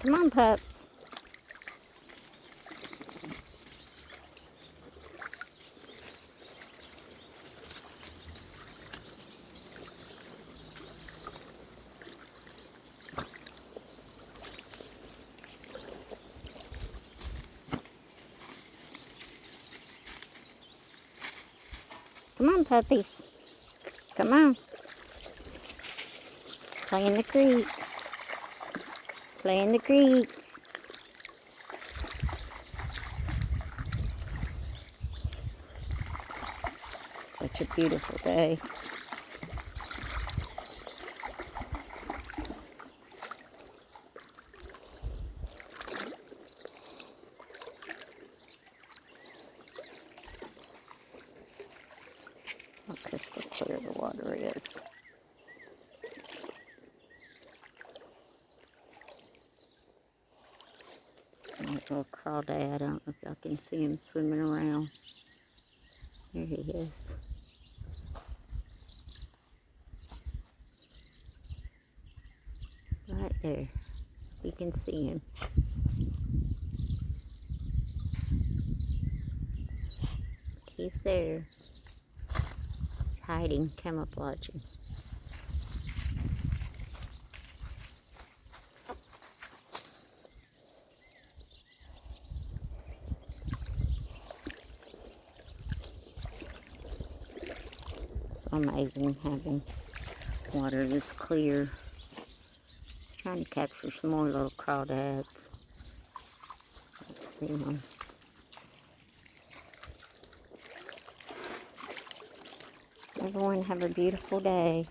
Come on, pups. Come on, puppies. Come on. Play in the creek. Play in the creek. Such a beautiful day. How crystal clear the water is. And that little crawdad, I don't know if y'all can see him swimming around. There he is. Right there. You can see him. He's there. He's hiding, camouflaging. So amazing having water this clear. Trying to capture some more little crawdads. Let's see them. Everyone have a beautiful day.